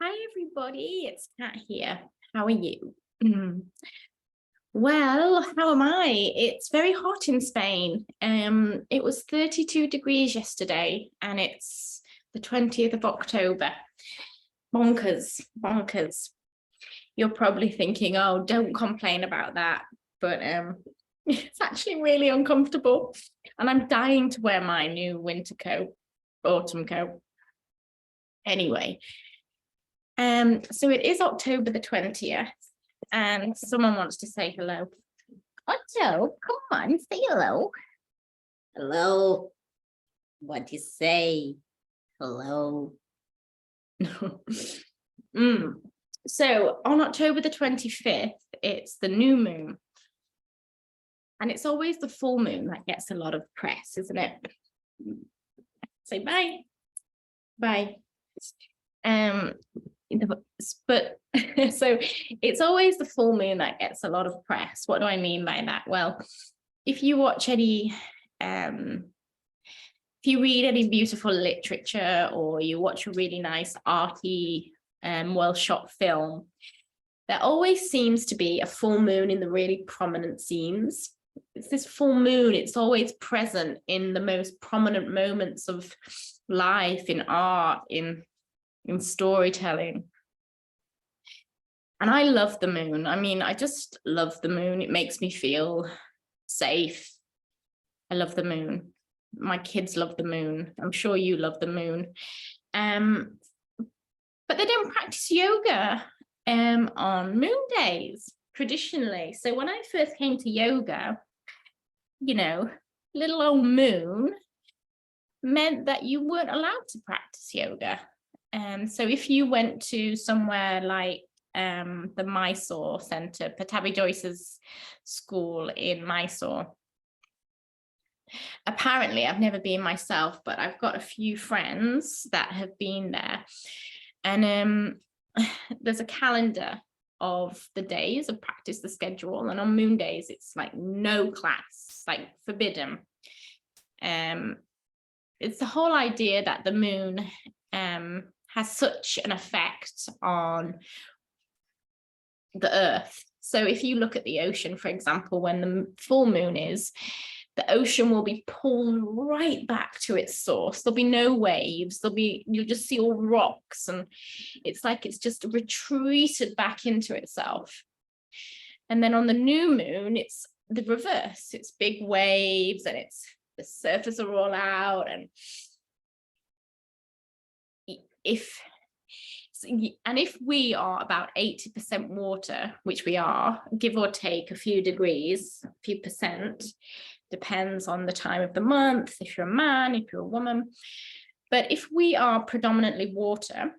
Hi everybody, it's Kat here. How are you? Well, how am I? It's very hot in Spain. It was 32 degrees yesterday and it's the 20th of October. Bonkers, bonkers. You're probably thinking, oh, don't complain about that. But it's actually really uncomfortable. And I'm dying to wear my new winter coat, autumn coat. Anyway. So it is October the 20th, and someone wants to say hello. Otto, come on, say hello. Hello. What do you say? Hello. So on October the 25th, it's the new moon. And it's always the full moon that gets a lot of press, isn't it? Say bye. Bye. But so it's always the full moon that gets a lot of press. What do I mean by that? Well, if you watch any if you read any beautiful literature or you watch a really nice arty well shot film, there always seems to be a full moon in the really prominent scenes. It's this full moon, it's always present in the most prominent moments of life, in art, in storytelling. And I love the moon. I mean, I just love the moon. It makes me feel safe. I love the moon. My kids love the moon. I'm sure you love the moon. But they don't practice yoga on moon days traditionally. So when I first came to yoga, little old moon meant that you weren't allowed to practice yoga. So if you went to somewhere like the Mysore Center, Patabi Joyce's school in Mysore, apparently I've never been myself, but I've got a few friends that have been there, and there's a calendar of the days of practice, the schedule, and on moon days it's like no class, like forbidden. It's the whole idea that the moon has such an effect on the earth. So if you look at the ocean, for example, when the full moon is, the ocean will be pulled right back to its source. There'll be no waves. You'll just see all rocks, and it's like it's just retreated back into itself. And then on the new moon, it's the reverse. It's big waves, and the surface are all out, and if we are about 80% water, which we are, give or take a few degrees, a few percent, depends on the time of the month, if you're a man, if you're a woman. But if we are predominantly water,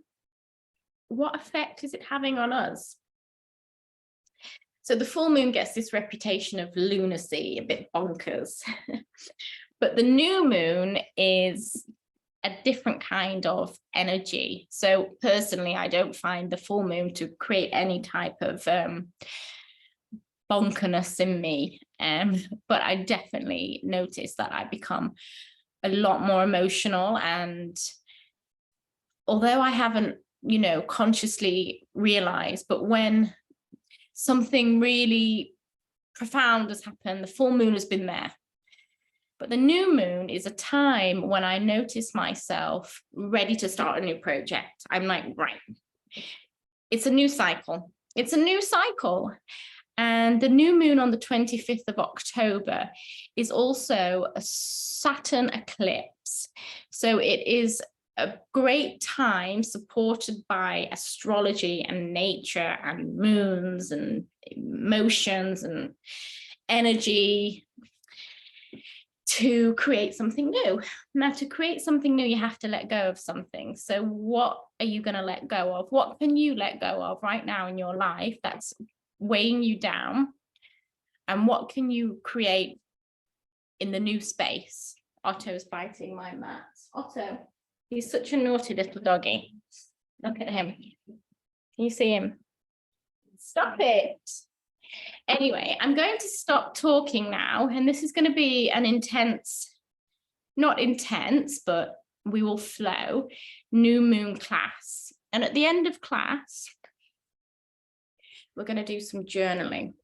what effect is it having on us? So the full moon gets this reputation of lunacy, a bit bonkers. But the new moon is a different kind of energy. So personally, I don't find the full moon to create any type of bonkerness in me. But I definitely notice that I become a lot more emotional. And although I haven't, consciously realized, but when something really profound has happened, the full moon has been there. But the new moon is a time when I notice myself ready to start a new project. I'm like, right, it's a new cycle. It's a new cycle. And the new moon on the 25th of October is also a Saturn eclipse. So it is a great time supported by astrology and nature and moons and emotions and energy to create something new. Now, to create something new, you have to let go of something. So what are you going to let go of? What can you let go of right now in your life that's weighing you down? And what can you create in the new space? Otto's biting my mat. Otto, he's such a naughty little doggy. Look at him. Can you see him? Stop it. Anyway, I'm going to stop talking now, and this is going to be an intense, not intense, but we will flow, new moon class. And at the end of class, we're going to do some journaling.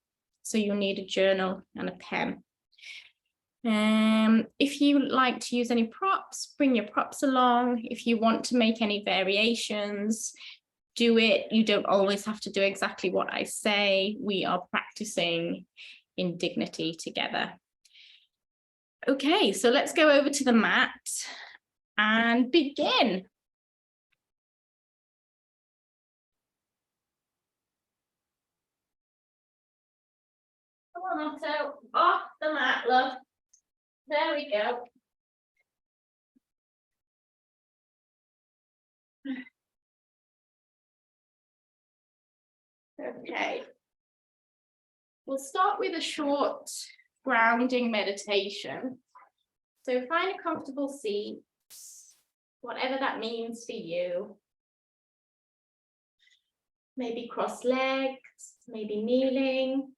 So you'll need a journal and a pen. If you like to use any props, bring your props along. If you want to make any variations, do it. You don't always have to do exactly what I say. We are practicing in dignity together. Okay, so let's go over to the mat and begin. Come on, Otto, off the mat, love. There we go. Okay. We'll start with a short grounding meditation. So find a comfortable seat, whatever that means for you. Maybe cross legs, maybe kneeling.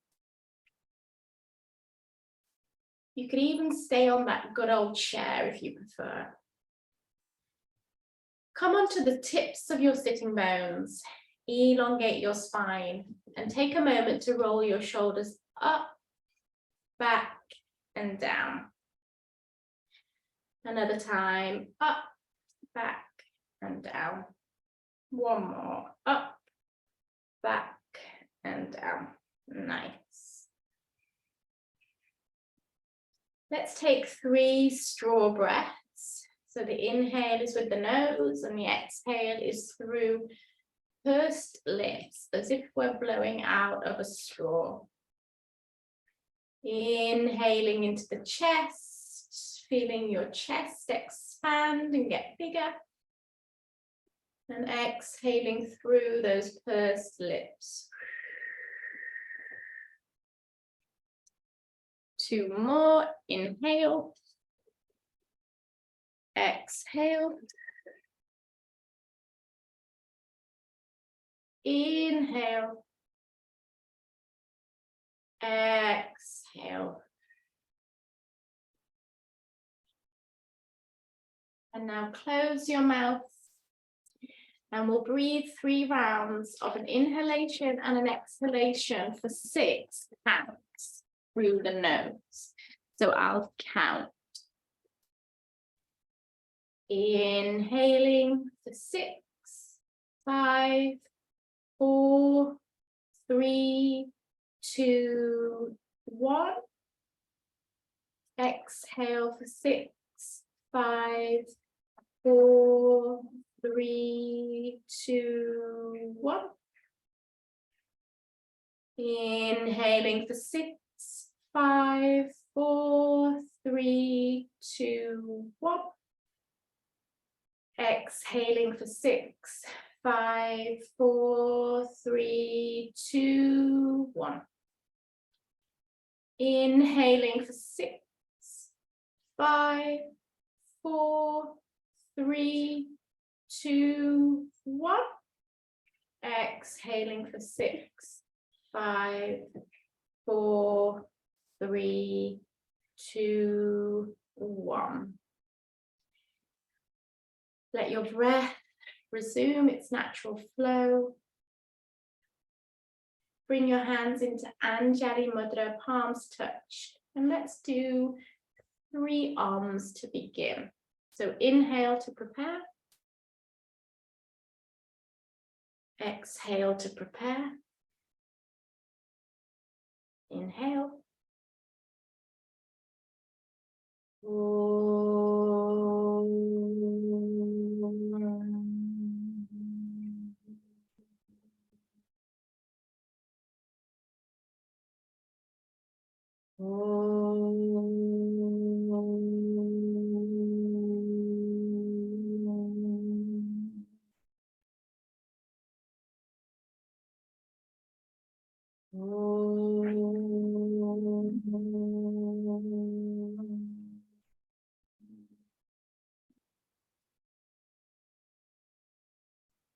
You could even stay on that good old chair if you prefer. Come onto the tips of your sitting bones, elongate your spine, and take a moment to roll your shoulders up, back, and down. Another time, up, back, and down. One more, up, back, and down. Nice. Let's take 3 straw breaths. So the inhale is with the nose and the exhale is through pursed lips, as if we're blowing out of a straw. Inhaling into the chest, feeling your chest expand and get bigger. And exhaling through those pursed lips. 2 more, inhale, exhale, inhale, exhale. And now close your mouth and we'll breathe 3 rounds of an inhalation and an exhalation for 6 counts through the nose. So I'll count. Inhaling for 6, 5, 4, 3, 2, 1. Exhale for 6, 5, 4, 3, 2, 1. Inhaling for 6, 5, 4, 3, 2, 1. Exhaling for 6, 5, 4, 3, 2, 1. Inhaling for 6, 5, 4, 3, 2, 1. Exhaling for 6, 5, 4, 3, 2, 1. Let your breath resume its natural flow. Bring your hands into Anjali Mudra, palms touched. And let's do 3 arms to begin. So inhale to prepare. Exhale to prepare. Inhale.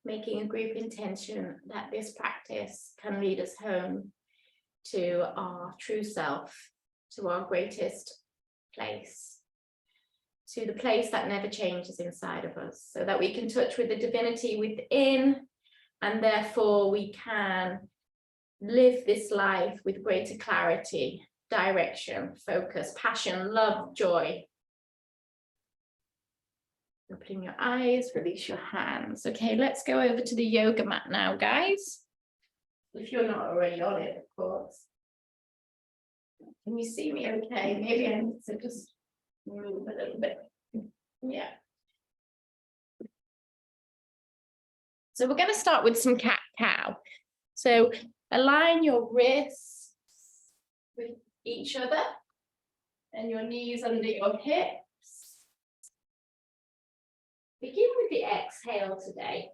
Making a group intention that this practice can lead us home to our true self, to our greatest place, to the place that never changes inside of us, so that we can touch with the divinity within, and therefore we can live this life with greater clarity, direction, focus, passion, love, joy. Opening your eyes, release your hands. Okay, let's go over to the yoga mat now, guys. If you're not already on it, of course. Can you see me okay? Maybe I need to just move a little bit. Yeah. So we're going to start with some cat-cow. So align your wrists with each other and your knees under your hips. Begin with the exhale today.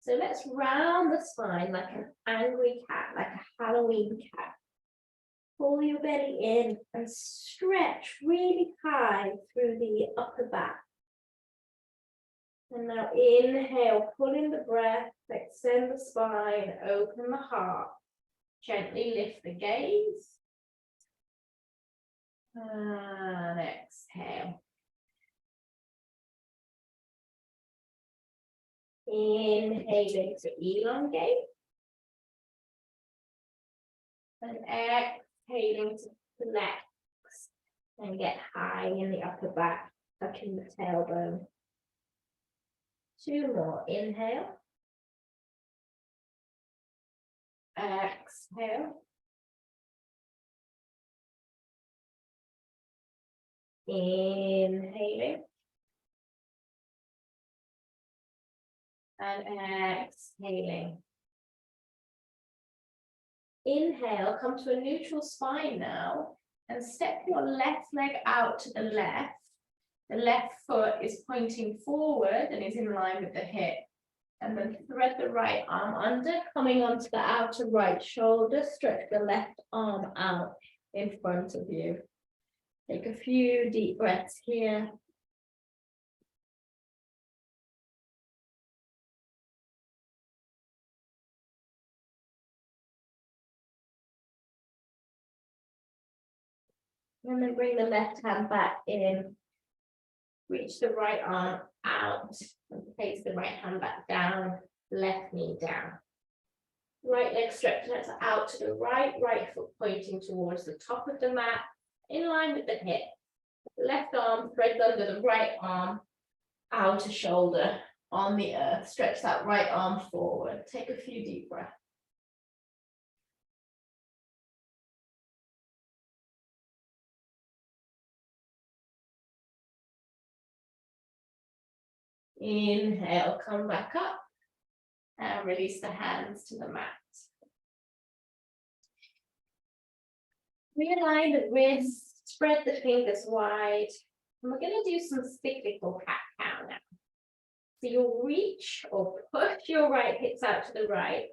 So let's round the spine like an angry cat, like a Halloween cat. Pull your belly in and stretch really high through the upper back. And now inhale, pull in the breath, extend the spine, open the heart. Gently lift the gaze. And exhale. Inhaling to elongate. And exhaling to flex and get high in the upper back, tucking the tailbone. 2 more. Inhale. Exhale. Inhaling. And exhaling. Inhale, come to a neutral spine now and step your left leg out to the left. The left foot is pointing forward and is in line with the hip. And then thread the right arm under, coming onto the outer right shoulder. Stretch the left arm out in front of you. Take a few deep breaths here. And then bring the left hand back in. Reach the right arm out and place the right hand back down, left knee down. Right leg stretches out to the right, right foot pointing towards the top of the mat, in line with the hip. Left arm threads under the right arm, outer shoulder on the earth. Stretch that right arm forward. Take a few deep breaths. Inhale, come back up and release the hands to the mat. Realign the wrists, spread the fingers wide, and we're going to do some cyclical cat-cow now. So you'll reach or push your right hips out to the right,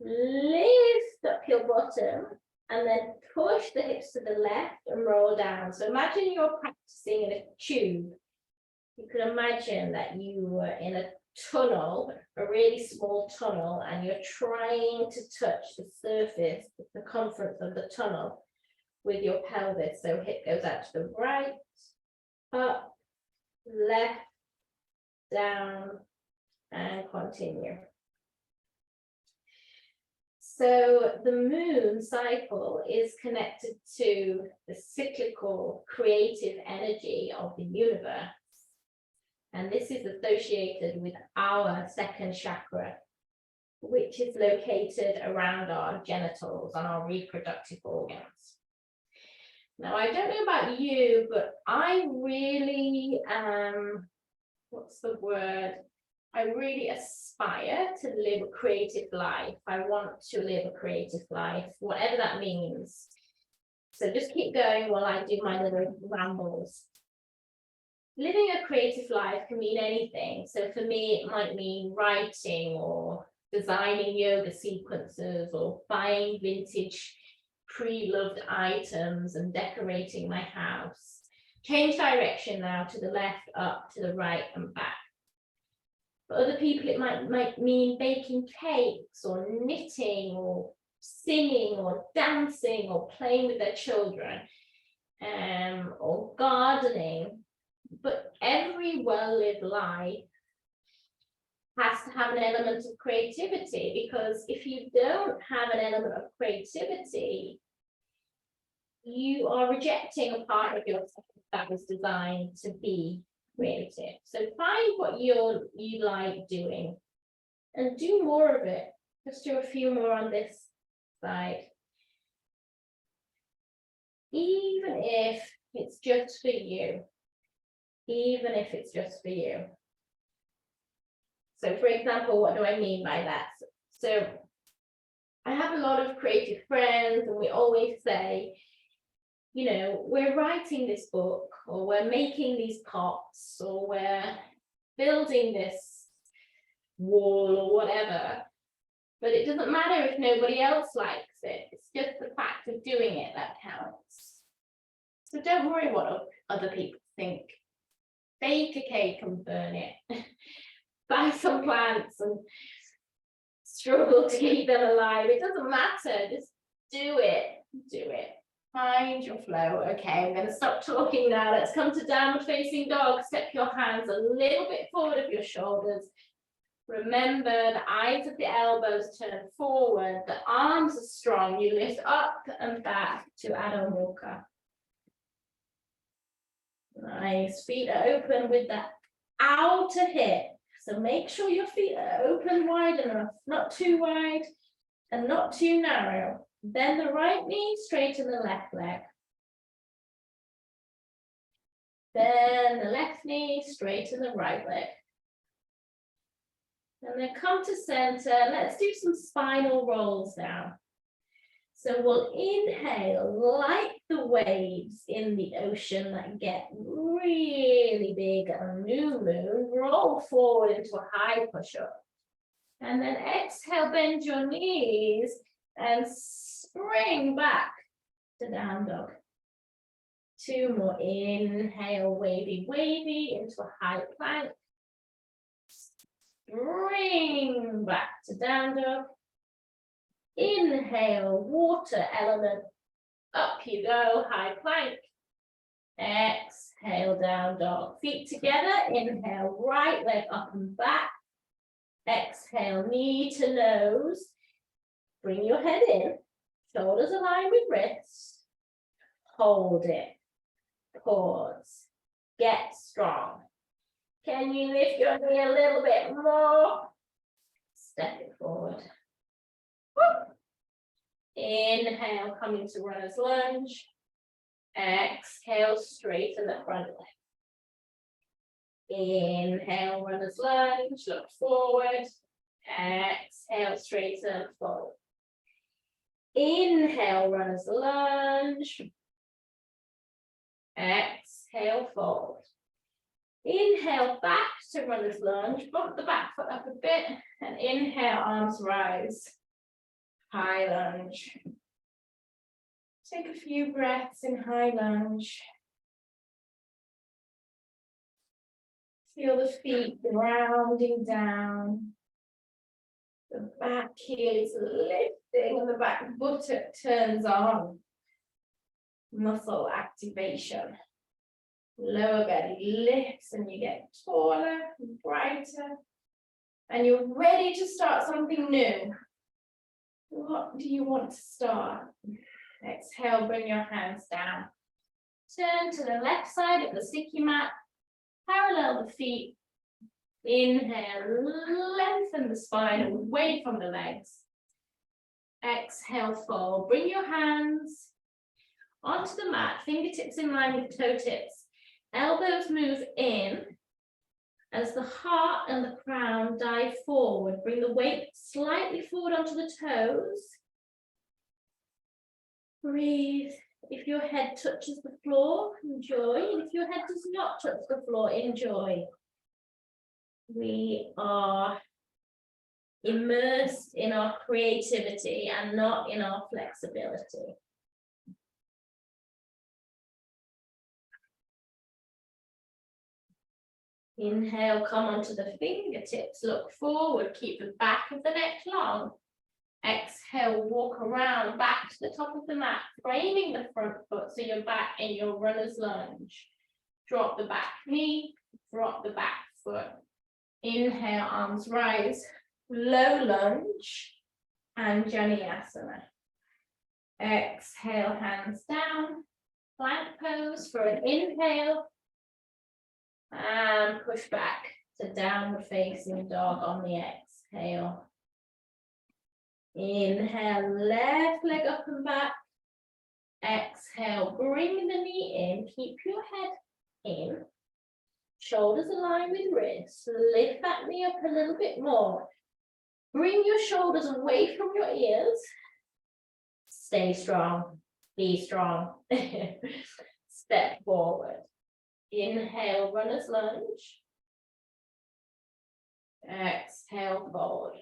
lift up your bottom, and then push the hips to the left and roll down. So imagine you're practicing in a tube. You can imagine that you were in a tunnel, a really small tunnel, and you're trying to touch the surface, the circumference of the tunnel with your pelvis. So hip goes out to the right, up, left, down, and continue. So the moon cycle is connected to the cyclical creative energy of the universe. And this is associated with our second chakra, which is located around our genitals and our reproductive organs. Now, I don't know about you, but I really, I really aspire to live a creative life. I want to live a creative life, whatever that means. So just keep going while I do my little rambles. Living a creative life can mean anything. So for me, it might mean writing or designing yoga sequences or buying vintage pre-loved items and decorating my house. Change direction now to the left, up, to the right and back. For other people, it might mean baking cakes or knitting or singing or dancing or playing with their children or gardening. But every well-lived life has to have an element of creativity, because if you don't have an element of creativity, you are rejecting a part of yourself that was designed to be creative. So find what you like doing and do more of it. Just do a few more on this side. Even if it's just for you. Even if it's just for you. So for example, what do I mean by that? So I have a lot of creative friends, and we always say, you know, we're writing this book, or we're making these pots, or we're building this wall or whatever, but it doesn't matter if nobody else likes it. It's just the fact of doing it that counts. So don't worry what other people think. Bake a cake and burn it. Buy some plants and struggle to keep them alive. It doesn't matter. Just do it. Do it. Find your flow. Okay, I'm going to stop talking now. Let's come to downward facing dog. Step your hands a little bit forward of your shoulders. Remember, the eyes of the elbows turn forward. The arms are strong. You lift up and back to Adho Mukha. Nice. Feet are open with that outer hip. So make sure your feet are open wide enough, not too wide and not too narrow. Bend the right knee, straighten the left leg. Bend the left knee, straighten the right leg. And then come to center. Let's do some spinal rolls now. So we'll inhale like the waves in the ocean that get really big at a new moon. Roll forward into a high push-up. And then exhale, bend your knees and spring back to down dog. Two more. Inhale, wavy, wavy into a high plank. Spring back to down dog. Inhale, water element. Up you go, high plank. Exhale, down dog. Feet together. Inhale, right leg up and back. Exhale, knee to nose. Bring your head in. Shoulders align with wrists. Hold it. Pause. Get strong. Can you lift your knee a little bit more? Step it forward. Woo. Inhale, come into runner's lunge. Exhale, straighten the front leg. Inhale, runner's lunge, look forward. Exhale, straighten forward. Inhale, runner's lunge. Exhale, fold. Inhale, back to runner's lunge. Bump the back foot up a bit. And inhale, arms rise. High lunge. Take a few breaths in high lunge. Feel the feet grounding down. The back heel is lifting and the back buttock turns on. Muscle activation. Lower belly lifts and you get taller and brighter. And you're ready to start something new. What do you want to start? Exhale, bring your hands down. Turn to the left side of the sticky mat. Parallel the feet. Inhale, lengthen the spine away from the legs. Exhale, fold. Bring your hands onto the mat, fingertips in line with toe tips. Elbows move in as the heart and the crown dive forward. Bring the weight slightly forward onto the toes. Breathe. If your head touches the floor, enjoy. And if your head does not touch the floor, enjoy. We are immersed in our creativity and not in our flexibility. Inhale, come onto the fingertips, look forward, keep the back of the neck long. Exhale, walk around back to the top of the mat, framing the front foot so you're back in your runner's lunge. drop the back knee, drop the back foot. Inhale, arms rise, low lunge, Anjaneyasana. Exhale, hands down, plank pose for an inhale, and push back to downward facing dog on the exhale. Inhale, left leg up and back. Exhale, bring the knee in, keep your head in. Shoulders aligned with wrists. Lift that knee up a little bit more. Bring your shoulders away from your ears. Stay strong. Be strong. Step forward. Inhale, runner's lunge. Exhale, forward.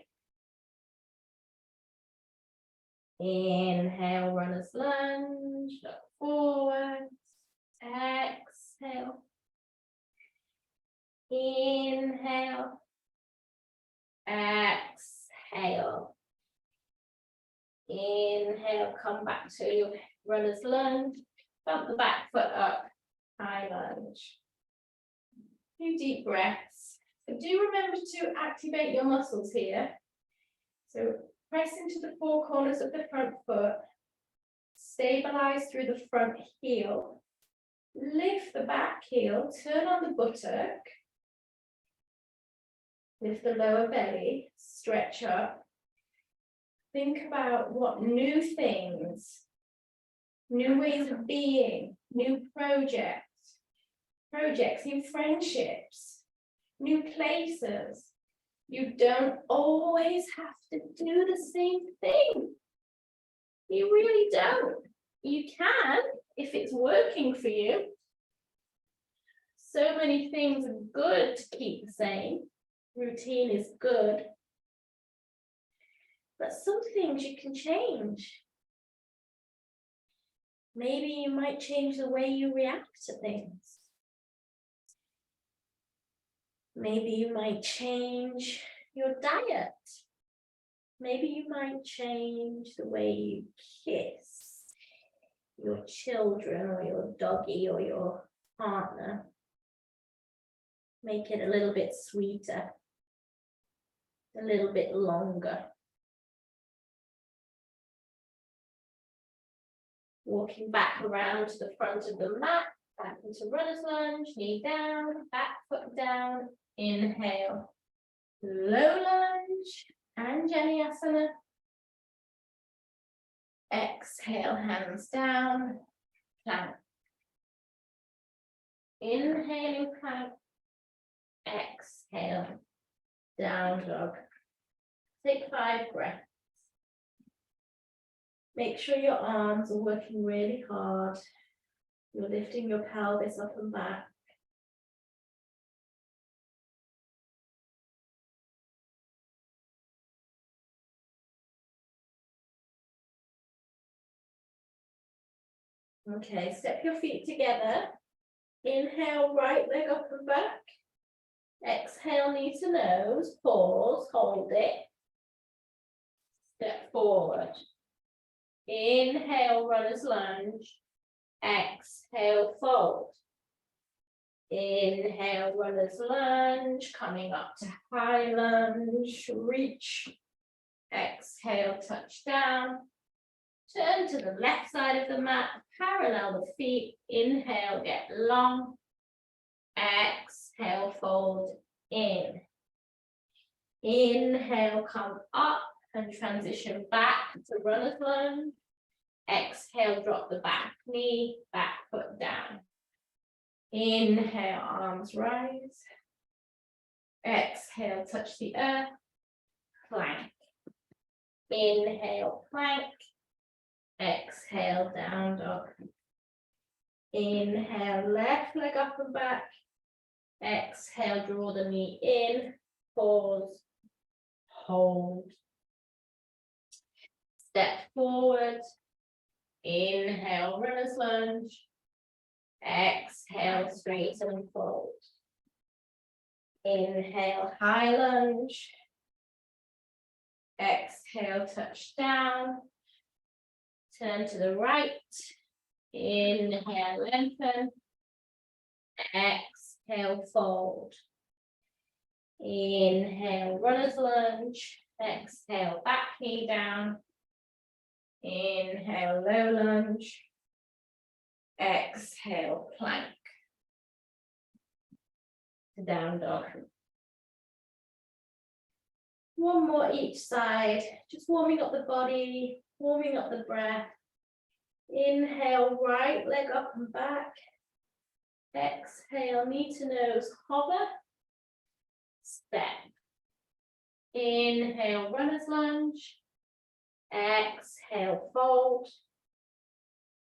Inhale, runner's lunge. Look forward. Exhale. Inhale. Exhale. Inhale, come back to your runner's lunge. Bump the back foot up. High lunge. Few deep breaths. But do remember to activate your muscles here. So press into the four corners of the front foot. Stabilize through the front heel. Lift the back heel. Turn on the buttock. Lift the lower belly. Stretch up. Think about what new things, new ways of being, new projects, new friendships, new places. You don't always have to do the same thing. You really don't. You can if it's working for you. So many things are good to keep the same. Routine is good. But some things you can change. Maybe you might change the way you react to things. Maybe you might change your diet. Maybe you might change the way you kiss your children or your doggy or your partner. Make it a little bit sweeter, a little bit longer. Walking back around to the front of the mat, back into runner's lunge, knee down, back foot down, inhale, low lunge, Anjaneyasana. Exhale, hands down, plank. Inhaling plank, exhale, down dog. Take 5 breaths. Make sure your arms are working really hard. You're lifting your pelvis up and back. Okay, step your feet together. Inhale, right leg up and back. Exhale, knee to nose. Pause, hold it. Step forward. Inhale, runner's lunge. Exhale, fold. Inhale, runner's lunge. Coming up to high lunge. Reach. Exhale, touch down. Turn to the left side of the mat. Parallel the feet. Inhale, get long. Exhale, fold in. Inhale, come up and transition back to runner's lunge. Exhale, drop the back knee, back foot down. Inhale, arms rise. Exhale, touch the earth. Plank. Inhale, plank. Exhale, down dog. Inhale, left leg up and back. Exhale, draw the knee in. Pause. Hold. Step forward. Inhale, runner's lunge. Exhale, straighten and fold. Inhale, high lunge. Exhale, touch down. Turn to the right. Inhale, lengthen. Exhale, fold. Inhale, runner's lunge. Exhale, back knee down. Inhale, low lunge. Exhale, plank. Down dog. One more each side, just warming up the body, warming up the breath. Inhale, right leg up and back. Exhale, knee to nose, hover. Step. Inhale, runner's lunge. Exhale, fold.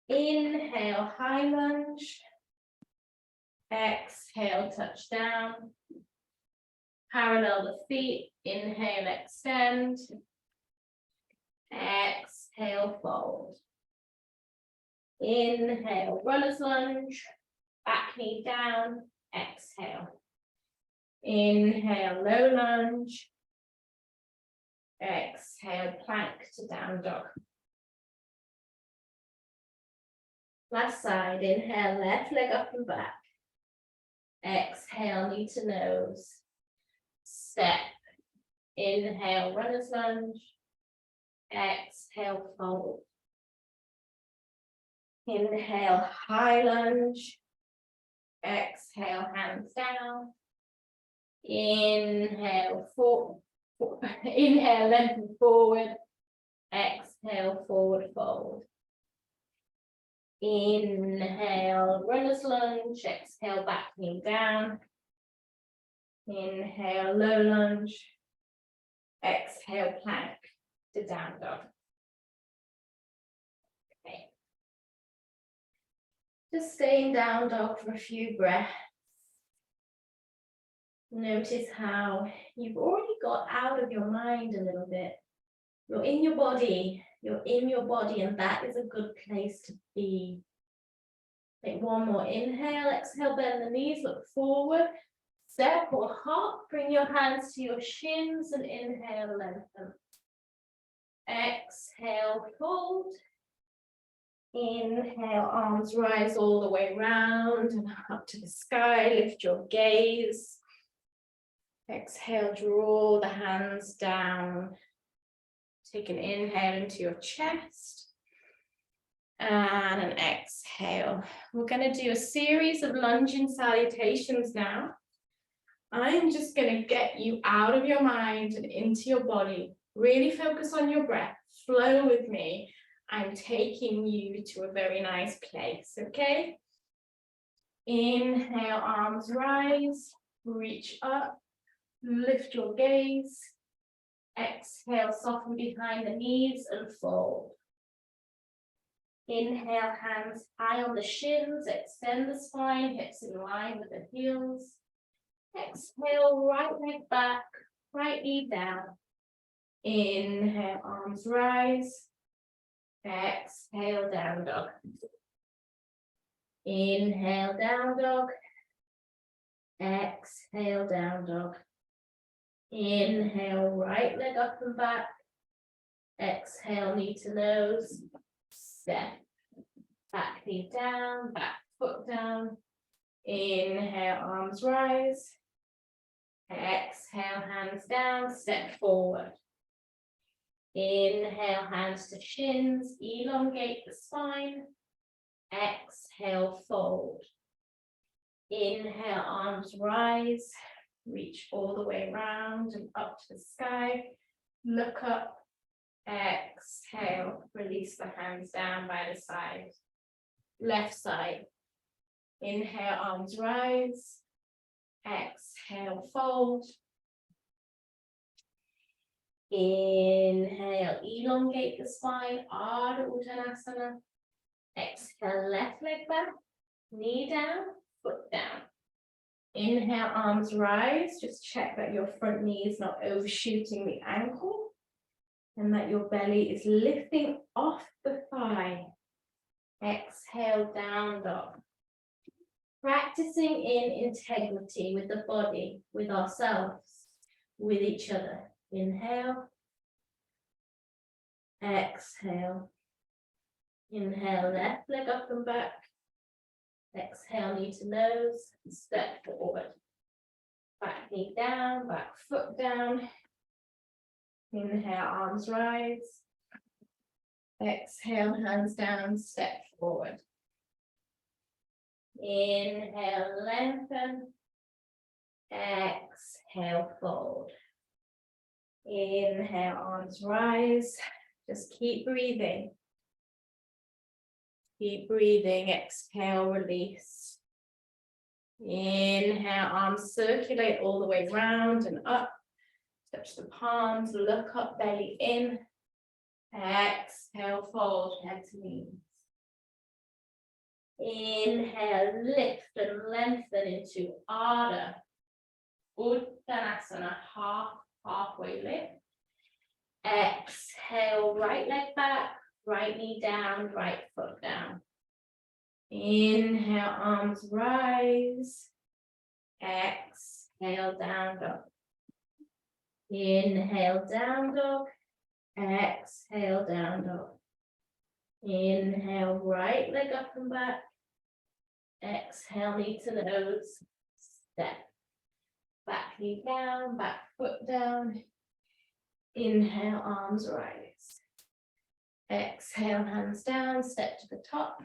Inhale, high lunge. Exhale, touch down. Parallel the feet. Inhale, extend. Exhale, fold. Inhale, runner's lunge. Back knee down. Exhale. Inhale, low lunge. Exhale, plank to down dog. Last side, inhale, left leg up and back. Exhale, knee to nose. Step. Inhale, runner's lunge. Exhale, fold. Inhale, high lunge. Exhale, hands down. Inhale, inhale, lengthen forward. Exhale, forward fold. Inhale, runner's lunge. Exhale, back knee down. Inhale, low lunge. Exhale, plank to down dog. Okay. Just staying down dog for a few breaths. Notice how you've already got out of your mind a little bit. You're in your body, and that is a good place to be. Take one more inhale, exhale, bend the knees, look forward, step or hop, bring your hands to your shins and inhale, lengthen. Exhale, fold. Inhale, arms rise all the way round and up to the sky, lift your gaze. Exhale, draw the hands down. Take an inhale into your chest. And an exhale. We're going to do a series of lunging salutations now. I'm just going to get you out of your mind and into your body. Really focus on your breath. Flow with me. I'm taking you to a very nice place, okay? Inhale, arms rise. Reach up. Lift your gaze. Exhale, soften behind the knees and fold. Inhale, hands high on the shins. Extend the spine, hips in line with the heels. Exhale, right leg back, right knee down. Inhale, arms rise. Exhale, down dog. Inhale, down dog. Exhale, down dog. Inhale, right leg up and back. Exhale, knee to nose. Step. Back knee down, back foot down. Inhale, arms rise. Exhale, hands down, step forward. Inhale, hands to shins, elongate the spine. Exhale, fold. Inhale, arms rise. Reach all the way around and up to the sky. Look up. Exhale, release the hands down by the side. Left side. Inhale, arms rise. Exhale, fold. Inhale, elongate the spine, Ardha Uttanasana. Exhale, left leg back, knee down, foot down. Inhale, arms rise. Just check that your front knee is not overshooting the ankle and that your belly is lifting off the thigh. Exhale, down dog. Practicing in integrity with the body, with ourselves, with each other. Inhale. Exhale. Inhale, left leg up and back. Exhale, knee to nose, step forward. Back knee down, back foot down. Inhale, arms rise. Exhale, hands down, step forward. Inhale, lengthen. Exhale, fold. Inhale, arms rise. Just keep breathing. Keep breathing. Exhale, release. Inhale, arms circulate all the way round and up. Touch the palms, look up, belly in. Exhale, fold, head to knees. Inhale, lift and lengthen into Ardha Uttanasana, halfway lift. Exhale, right leg back, right knee down, right foot down. Inhale, arms rise. Exhale, down dog. Inhale, down dog. Exhale, down dog. Inhale, right leg up and back. Exhale, knee to nose. Step. Back knee down, back foot down. Inhale, arms rise. Exhale, hands down, step to the top.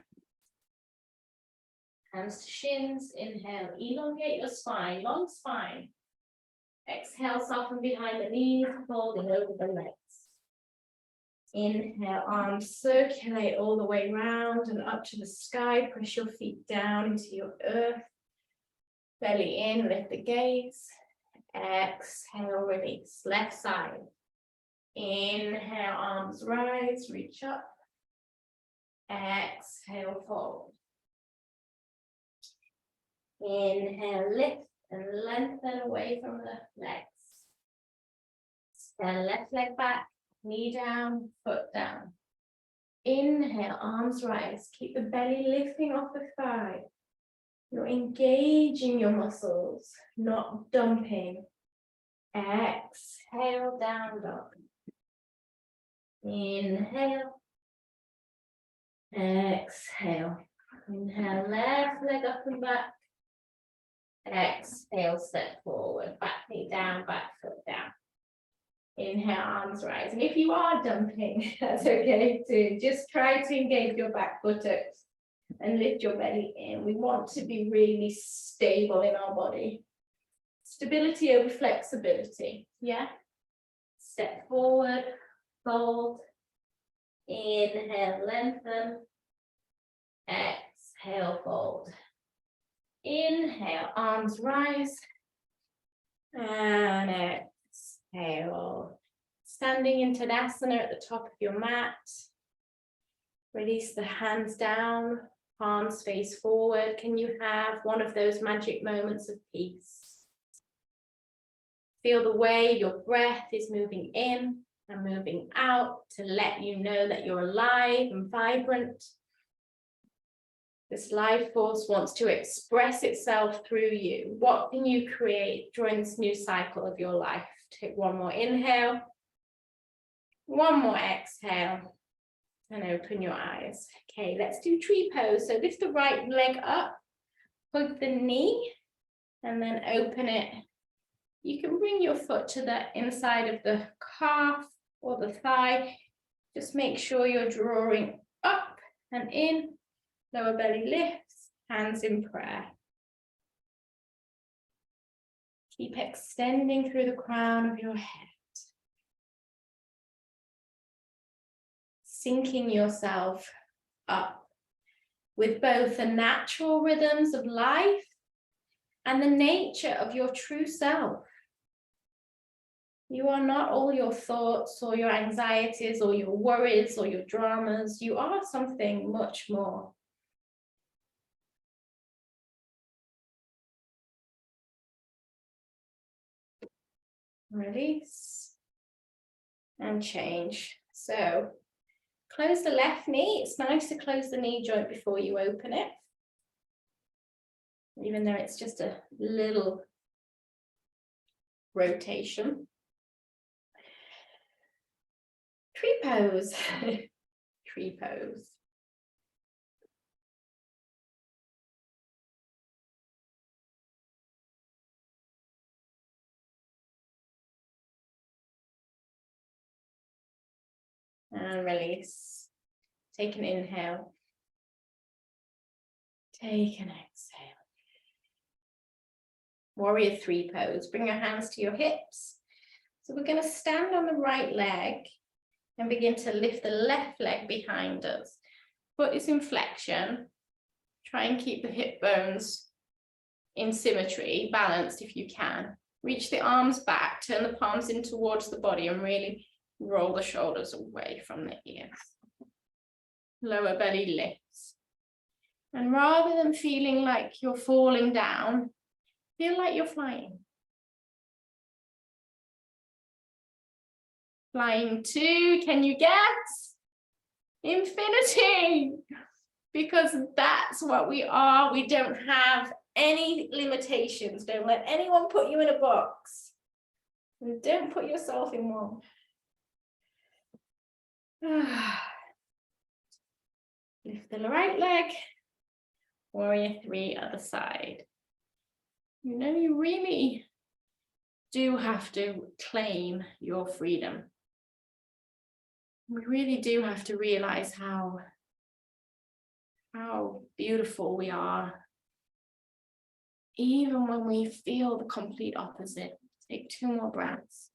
Hands to shins. Inhale, elongate your spine, long spine. Exhale, soften behind the knees, folding over the legs. Inhale, arms circulate all the way round and up to the sky. Press your feet down into your earth. Belly in, lift the gaze. Exhale, release. Left side. Inhale, arms rise, reach up. Exhale, fold. Inhale, lift and lengthen away from the legs. Stand left leg back, knee down, foot down. Inhale, arms rise. Keep the belly lifting off the thigh. You're engaging your muscles, not dumping. Exhale, down dog. Inhale. Exhale. Inhale, left leg up and back. Exhale, step forward. Back knee down, back foot down. Inhale, arms rise. And if you are dumping, that's okay too. Just try to engage your back buttocks and lift your belly in. We want to be really stable in our body. Stability over flexibility. Yeah. Step forward, fold. Inhale, lengthen. Exhale, fold. Inhale, arms rise. And exhale. Standing in Tadasana at the top of your mat. Release the hands down, palms face forward. Can you have one of those magic moments of peace? Feel the way your breath is moving in and moving out to let you know that you're alive and vibrant. This life force wants to express itself through you. What can you create during this new cycle of your life? Take one more inhale, one more exhale, and open your eyes. Okay, let's do tree pose. So lift the right leg up, hug the knee, and then open it. You can bring your foot to the inside of the calf or the thigh. Just make sure you're drawing up and in. Lower belly lifts, hands in prayer. Keep extending through the crown of your head. Syncing yourself up with both the natural rhythms of life and the nature of your true self. You are not all your thoughts or your anxieties or your worries or your dramas. You are something much more. Release and change. So close the left knee. It's nice to close the knee joint before you open it, even though it's just a little rotation. Tree pose. Tree pose. and release. Take an inhale. Take an exhale. Warrior 3 pose. Bring your hands to your hips. So we're going to stand on the right leg and begin to lift the left leg behind us. Foot is in flexion. Try and keep the hip bones in symmetry, balanced if you can. Reach the arms back, turn the palms in towards the body and really roll the shoulders away from the ears. Lower belly lifts. And rather than feeling like you're falling down, feel like you're flying. Flying to, can you guess? Infinity. Because that's what we are. We don't have any limitations. Don't let anyone put you in a box. And don't put yourself in one. Lift the right leg. Warrior 3, other side. You know, you really do have to claim your freedom. We really do have to realize how beautiful we are, even when we feel the complete opposite. Take 2 more breaths.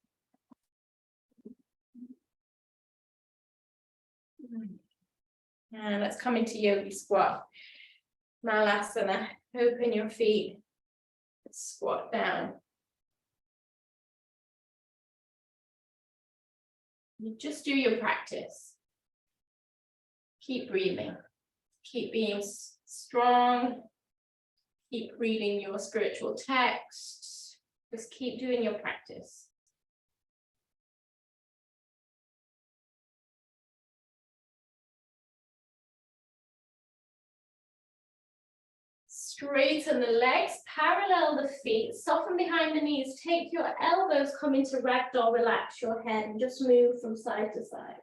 And let's come into yogi squat. Malasana. Open your feet. Squat down. You just do your practice. Keep breathing. Keep being strong. Keep reading your spiritual texts. Just keep doing your practice. Straighten the legs, parallel the feet, soften behind the knees, take your elbows, come into ragdoll, relax your head, and just move from side to side.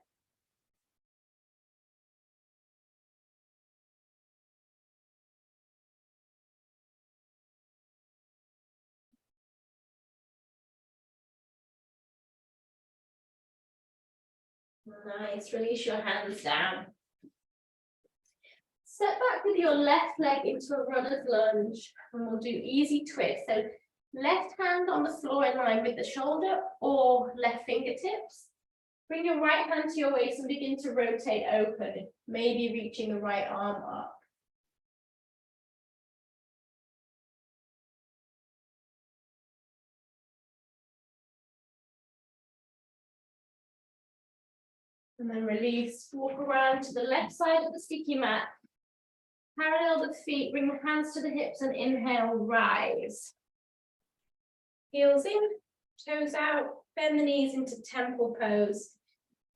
Nice, release your hands down. Step back with your left leg into a runner's lunge, and we'll do easy twist. So left hand on the floor in line with the shoulder or left fingertips. Bring your right hand to your waist and begin to rotate open, maybe reaching the right arm up. And then release, walk around to the left side of the sticky mat. Parallel the feet, bring the hands to the hips and inhale, rise. Heels in, toes out, bend the knees into temple pose.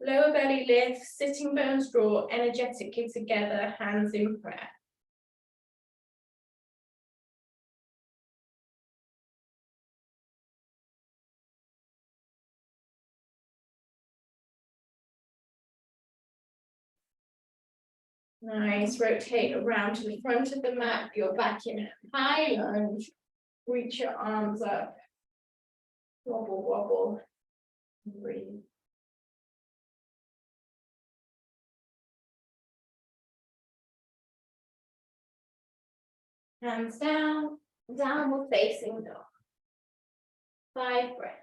Lower belly lift, sitting bones draw, energetically together, hands in prayer. Nice, rotate around to the front of the mat, you're back in high lunge. Reach your arms up. Wobble, wobble. Breathe. Hands down, downward facing dog. 5 breaths.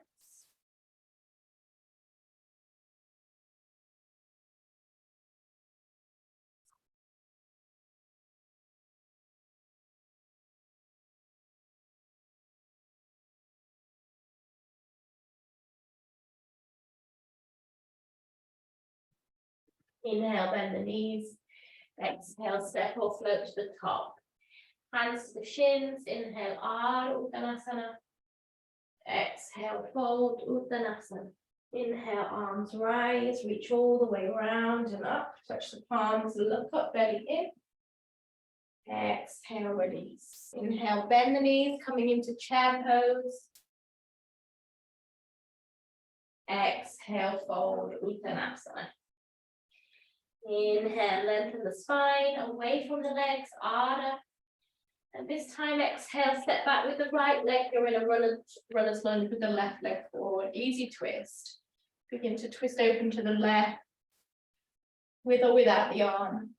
Inhale, bend the knees. Exhale, step or float to the top. Hands to the shins. Inhale, Ardha Uttanasana. Exhale, fold Uttanasana. Inhale, arms rise, reach all the way around and up. Touch the palms, look up, belly in. Exhale, release. Inhale, bend the knees, coming into chair pose. Exhale, fold Uttanasana. Inhale, lengthen the spine, away from the legs, Ardha. And this time, exhale, step back with the right leg. You're in a runner's lunge with the left leg forward. Easy twist. Begin to twist open to the left. with or without the arm.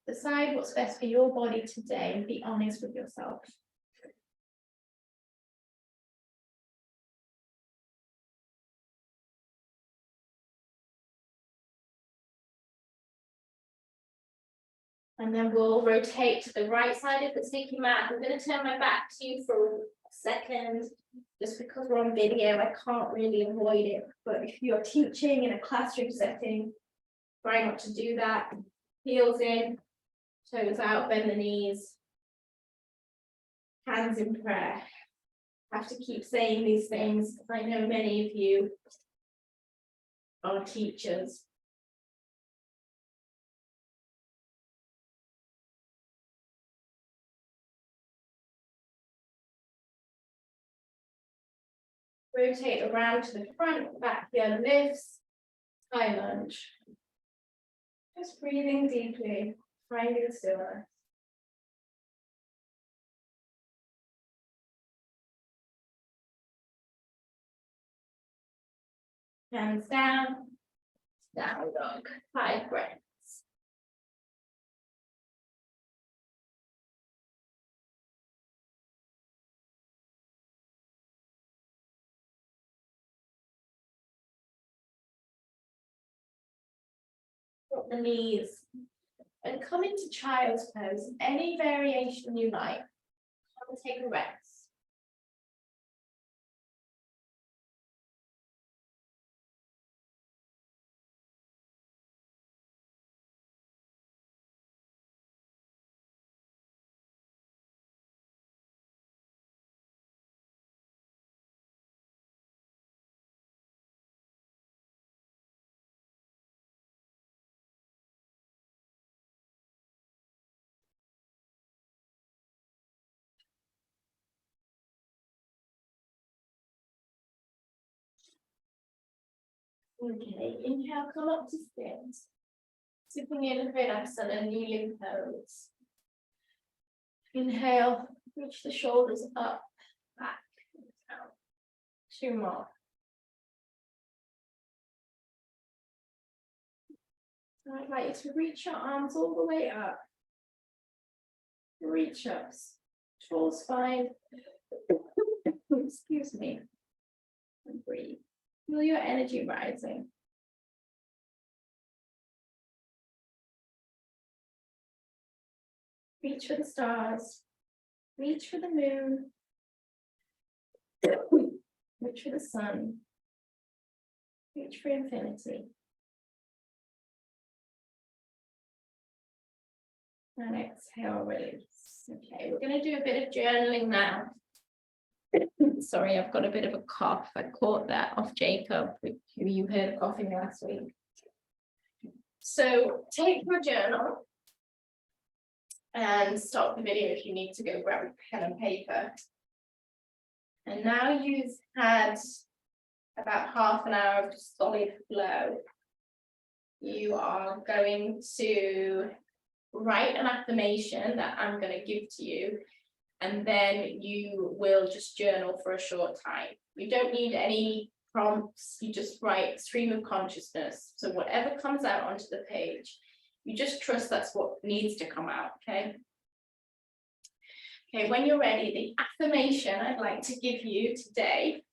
Decide what's best for your body today and be honest with yourself. And then we'll rotate to the right side of the sticky mat. I'm going to turn my back to you for a second, just because we're on video, I can't really avoid it. But if you're teaching in a classroom setting, try not to do that. Heels in, toes out, bend the knees, hands in prayer. I have to keep saying these things because I know many of you are teachers. Rotate around to the front, back heel lifts, high lunge. Just breathing deeply, finding stillness. Hands down, down dog, 5 breaths. Drop the knees and come into child's pose. Any variation you like. Come and take a rest. Okay, inhale, come up to sit. Sipping in Virasana, kneeling pose. Inhale, reach the shoulders up, back, down. 2 more. I'd like you to reach your arms all the way up. Reach up, tall spine. Excuse me. And breathe. Feel your energy rising. Reach for the stars. Reach for the moon. Reach for the sun. Reach for infinity. And exhale, release. Okay, we're going to do a bit of journaling now. Sorry, I've got a bit of a cough. I caught that off Jacob, who you heard coughing last week. So take your journal and stop the video if you need to go grab a pen and paper. And now you've had about half an hour of solid flow. You are going to write an affirmation that I'm going to give to you, and then you will just journal for a short time. You don't need any prompts, you just write stream of consciousness. So whatever comes out onto the page, you just trust that's what needs to come out, okay? Okay, when you're ready, the affirmation I'd like to give you today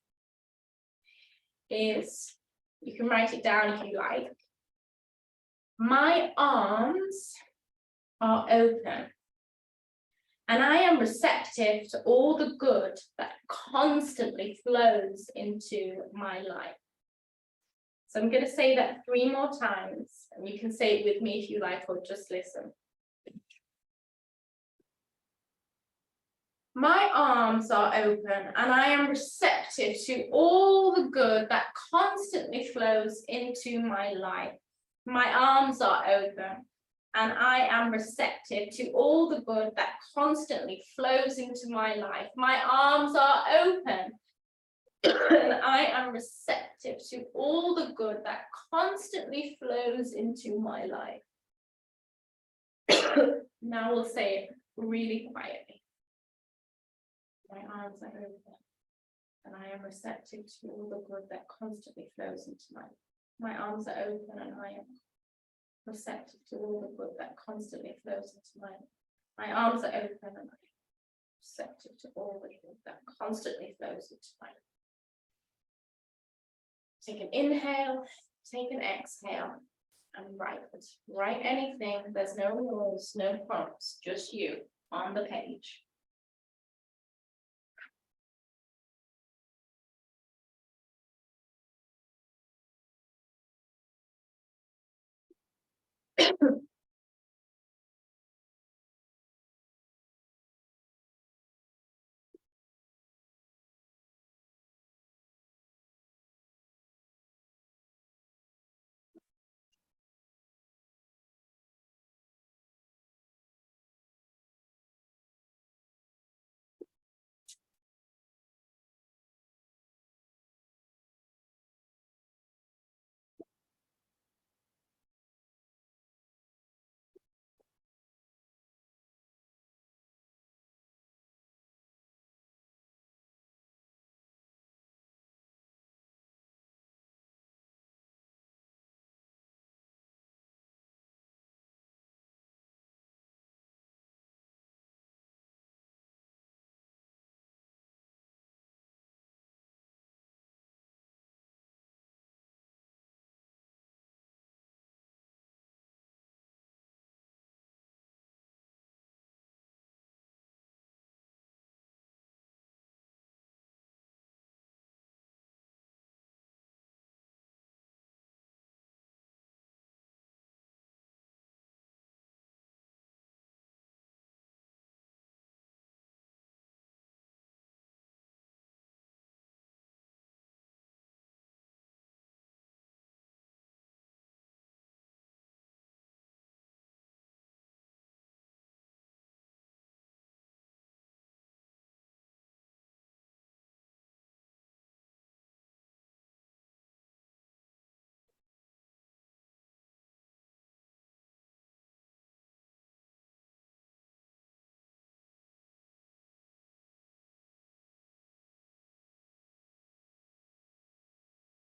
is, you can write it down if you like. My arms are open, and I am receptive to all the good that constantly flows into my life. So I'm going to say that 3 more times, and you can say it with me if you like, or just listen. My arms are open, and I am receptive to all the good that constantly flows into my life. My arms are open, and I am receptive to all the good that constantly flows into my life. My arms are open, and I am receptive to all the good that constantly flows into my life. Now we'll say it really quietly. My arms are open, and I am receptive to all the good that constantly flows into my life. My arms are open, and I am receptive to all the good that constantly flows into my arms are open and I'm receptive to all the good that constantly flows into my life. Take an inhale, take an exhale, and write anything. There's no rules, no prompts, just you on the page.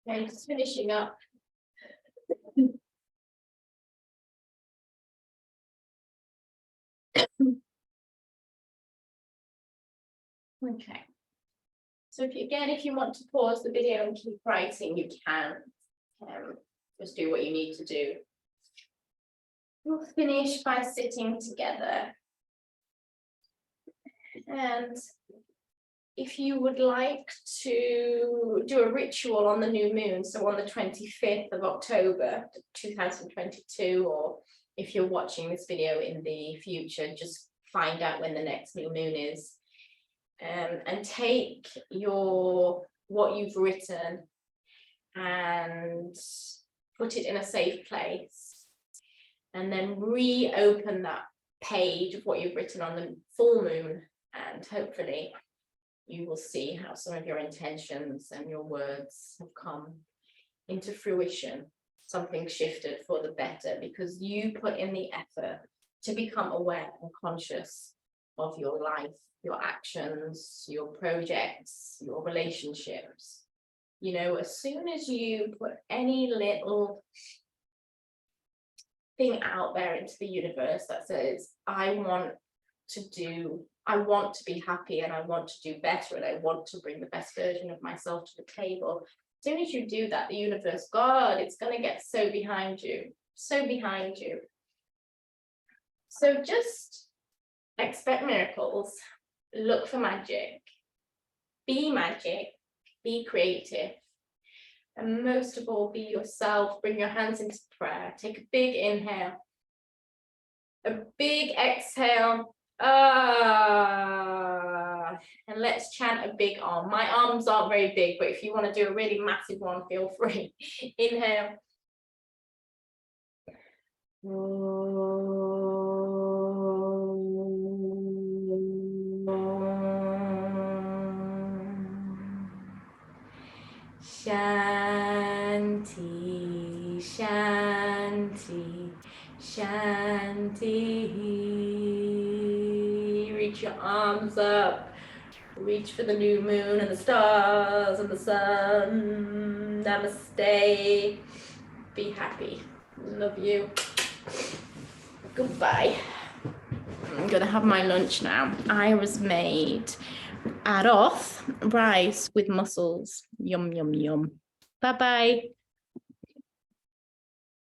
Okay, just finishing up. Okay. So if you want to pause the video and keep writing, you can. Just do what you need to do. We'll finish by sitting together. And if you would like to do a ritual on the new moon, so on the 25th of October 2022, or if you're watching this video in the future, just find out when the next new moon is, and take what you've written and put it in a safe place, and then reopen that page of what you've written on the full moon, and hopefully you will see how some of your intentions and your words have come into fruition. Something shifted for the better because you put in the effort to become aware and conscious of your life, your actions, your projects, your relationships. You know, as soon as you put any little thing out there into the universe that says, I want to be happy, and I want to do better, and I want to bring the best version of myself to the table. As soon as you do that, the universe, God, it's going to get so behind you. So just expect miracles, look for magic, be creative, and most of all, be yourself. Bring your hands into prayer. Take a big inhale, a big exhale. And let's chant a big arm. My arms aren't very big, but if you want to do a really massive one, feel free. Inhale. Shanti, Shanti, Shanti. Reach your arms up. Reach for the new moon and the stars and the sun. Namaste. Be happy. Love you. Goodbye. I'm gonna have my lunch now. I was made arroz, rice with mussels. Yum, yum, yum. Bye-bye.